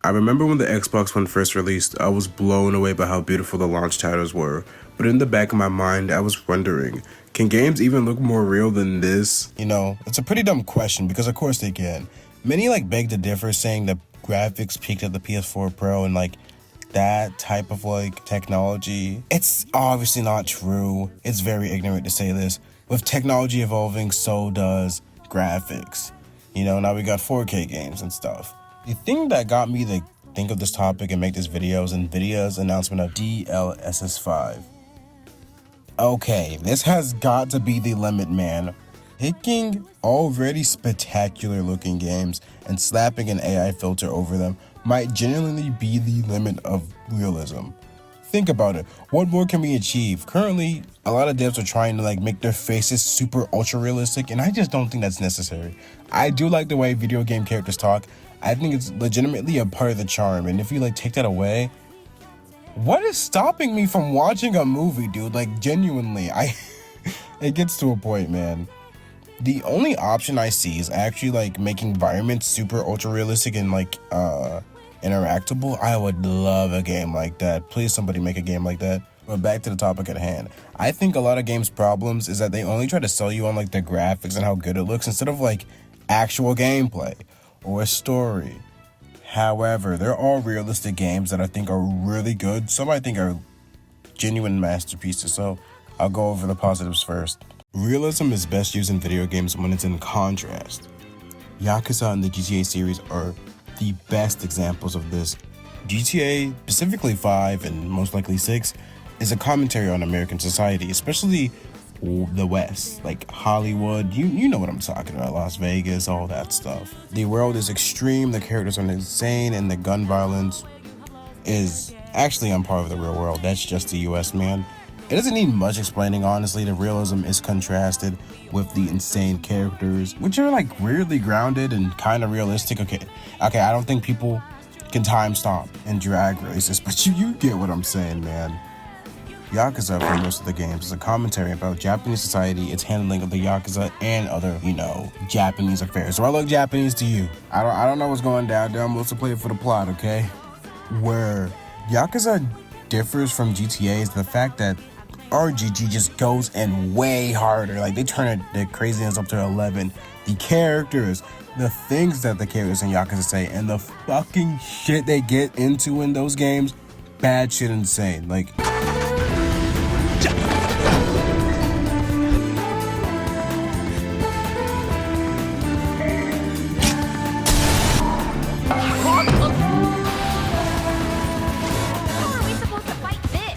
I remember when the Xbox One first released, I was blown away by how beautiful the launch titles were. But in the back of my mind, I was wondering, can games even look more real than this? You know, it's a pretty dumb question because of course they can. Many beg to differ, saying that graphics peaked at the PS4 Pro and that type of technology. It's obviously not true. It's very ignorant to say this. With technology evolving, so does graphics. You know, now we got 4K games and stuff. The thing that got me to think of this topic and make this video is NVIDIA's announcement of DLSS5. Okay, this has got to be the limit, man. Picking already spectacular looking games and slapping an AI filter over them might genuinely be the limit of realism. Think about it. What more can we achieve? Currently, a lot of devs are trying to make their faces super ultra realistic, and I just don't think that's necessary. I do like the way video game characters talk. I think it's legitimately a part of the charm, and if you take that away, what is stopping me from watching a movie, dude? Genuinely, it gets to a point, man. The only option I see is actually making environments super ultra realistic and interactable. I would love a game like that. Please, somebody make a game like that. But back to the topic at hand. I think a lot of games' problems is that they only try to sell you on the graphics and how good it looks instead of actual gameplay or a story. However, there are realistic games that I think are really good. Some I think are genuine masterpieces. So I'll go over the positives first. Realism is best used in video games when it's in contrast. Yakuza and the GTA series are the best examples of this. GTA, specifically 5 and most likely 6, is a commentary on American society, especially the West, Hollywood, you know what I'm talking about, Las Vegas, all that stuff. The world is extreme, the characters are insane, and the gun violence is actually on par with the real world. That's just the US, man. It doesn't need much explaining, honestly. The realism is contrasted with the insane characters, which are weirdly grounded and kind of realistic. Okay, I don't think people can time stomp and drag races, but you get what I'm saying, man. Yakuza, for most of the games, is a commentary about Japanese society, its handling of the Yakuza, and other, Japanese affairs. So I look Japanese to you. I don't know what's going down there. I'm supposed to play it for the plot, okay? Where Yakuza differs from GTA is the fact that RGG just goes in way harder. They turn the craziness up to 11. The characters, the things that the characters in Yakuza say, and the fucking shit they get into in those games, bad shit insane.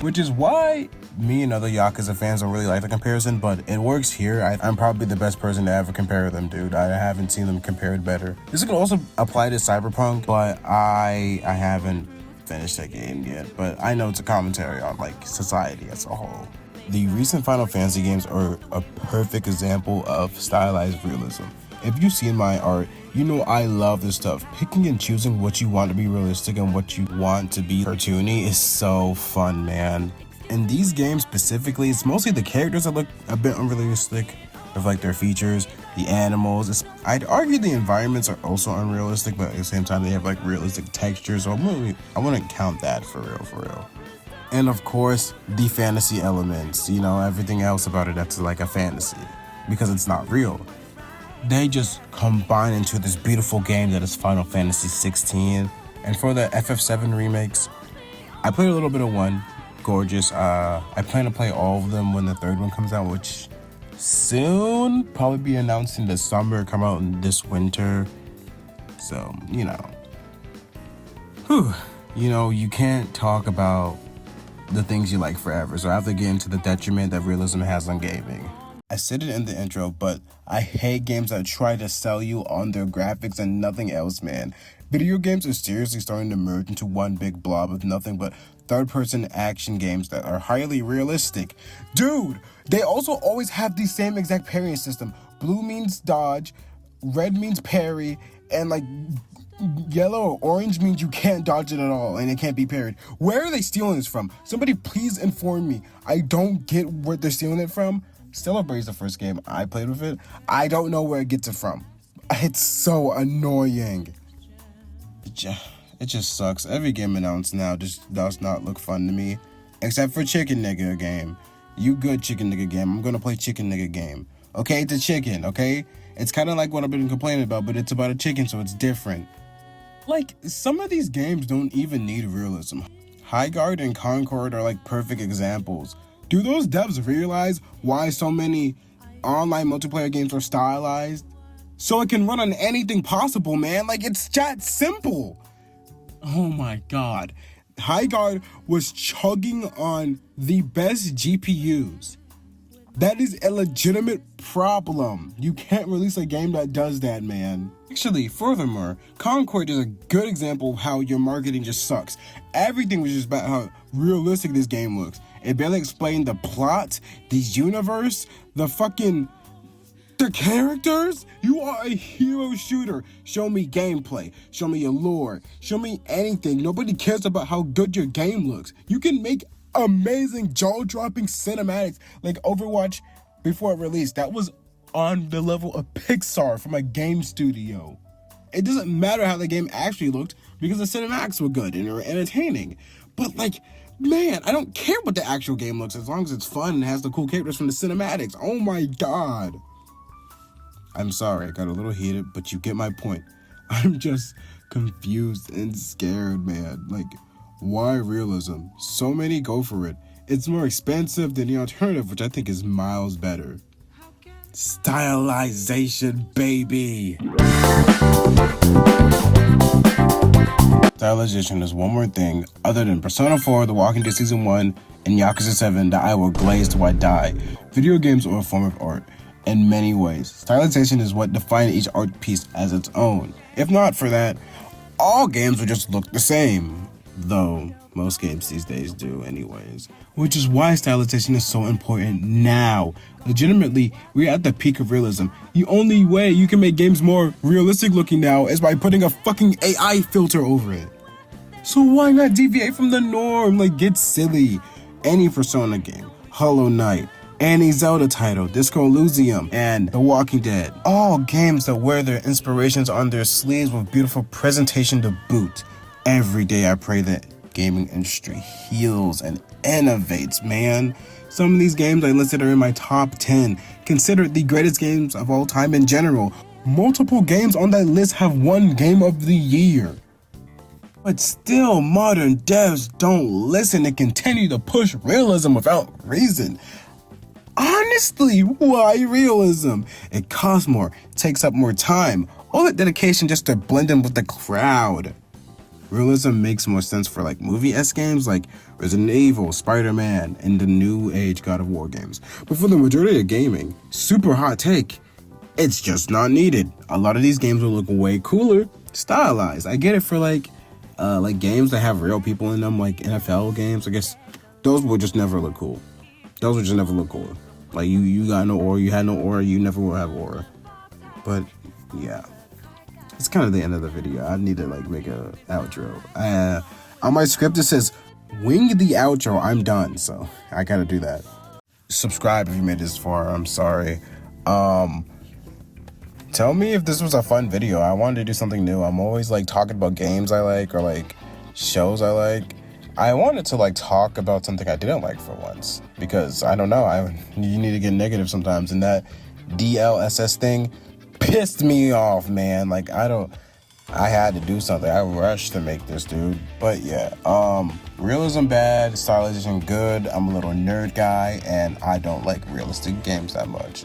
Which is why me and other Yakuza fans don't really like the comparison, but it works here. I'm probably the best person to ever compare them, dude. I haven't seen them compared better. This can also apply to Cyberpunk, but I haven't finished that game yet. But I know it's a commentary on society as a whole. The recent Final Fantasy games are a perfect example of stylized realism. If you've seen my art, you know I love this stuff. Picking and choosing what you want to be realistic and what you want to be cartoony is so fun, man. In these games specifically, it's mostly the characters that look a bit unrealistic of their features, the animals. I'd argue the environments are also unrealistic, but at the same time they have realistic textures, so I wouldn't count that for real. And of course, the fantasy elements, everything else about it that's a fantasy, because it's not real. They just combine into this beautiful game that is Final Fantasy 16. And for the FF7 remakes, I played a little bit of one, gorgeous. I plan to play all of them when the third one comes out, which soon, probably be announced in the summer, come out in this winter. So, you can't talk about the things you like forever. So I have to get into the detriment that realism has on gaming. I said it in the intro, but I hate games that try to sell you on their graphics and nothing else, man. Video games are seriously starting to merge into one big blob of nothing but third-person action games that are highly realistic. Dude, they also always have the same exact parrying system. Blue means dodge, red means parry, and yellow or orange means you can't dodge it at all and it can't be parried. Where are they stealing this from? Somebody please inform me. I don't get where they're stealing it from. Celebrate's the first game I played with it. I don't know where it gets it from. It's so annoying. It just sucks. Every game announced now just does not look fun to me. Except for Chicken Nigga game. You good, Chicken Nigga game. I'm gonna play Chicken Nigga game. Okay, it's a chicken, okay? It's kind of like what I've been complaining about, but it's about a chicken, so it's different. Like, some of these games don't even need realism. Highguard and Concord are like perfect examples. Do those devs realize why so many online multiplayer games are stylized? So it can run on anything possible, man. Like, it's that simple. Oh my god. Highguard was chugging on the best GPUs. That is a legitimate problem. You can't release a game that does that, man. Actually, furthermore, Concord is a good example of how your marketing just sucks. Everything was just about how realistic this game looks. It barely explained the plot, the universe, the characters. You are a hero shooter. Show me gameplay. Show me your lore. Show me anything. Nobody cares about how good your game looks. You can make amazing jaw-dropping cinematics like Overwatch before it released. That was on the level of Pixar from a game studio. It doesn't matter how the game actually looked because the cinematics were good and they were entertaining. But like, man, I don't care what the actual game looks as long as it's fun and has the cool characters from the cinematics. Oh my god. I'm sorry, I got a little heated, but you get my point. I'm just confused and scared, man. Like, why realism? So many go for it. It's more expensive than the alternative, which I think is miles better. Stylization, baby! Stylization is one more thing other than Persona 4, The Walking Dead Season 1, and Yakuza 7 that I will glaze till I die. Video games are a form of art. In many ways, stylization is what defines each art piece as its own. If not for that, all games would just look the same. Though, most games these days do anyways. Which is why stylization is so important now. Legitimately, we're at the peak of realism. The only way you can make games more realistic looking now is by putting a fucking AI filter over it. So why not deviate from the norm? Like, get silly. Any Persona game, Hollow Knight, any Zelda title, Disco Elysium, and The Walking Dead. All games that wear their inspirations on their sleeves with beautiful presentation to boot. Every day I pray that gaming industry heals and innovates, man. Some of these games I listed are in my top 10, considered the greatest games of all time in general. Multiple games on that list have won Game of the Year. But still, modern devs don't listen and continue to push realism without reason. Honestly, why realism? It costs more, takes up more time, all that dedication just to blend in with the crowd. Realism makes more sense for like movie-esque games like Resident Evil, Spider-Man, and the new age God of War games. But for the majority of gaming, super hot take, it's just not needed. A lot of these games will look way cooler, stylized. I get it for like games that have real people in them, like NFL games. I guess those will just never look cool. Those will just never look cool. Like, you got no aura, you had no aura, you never will have aura. But, yeah. It's kind of the end of the video. I need to, like, make a outro. On my script, it says, wing the outro, I'm done. So, I gotta do that. Subscribe if you made this far. I'm sorry. Tell me if this was a fun video. I wanted to do something new. I'm always, like, talking about games I like or, like, shows I like. I wanted to like talk about something I didn't like for once because I don't know, you need to get negative sometimes, and that DLSS thing pissed me off, man. Like I had to do something. I rushed to make this, dude. But yeah, realism bad, stylization good. I'm a little nerd guy and I don't like realistic games that much.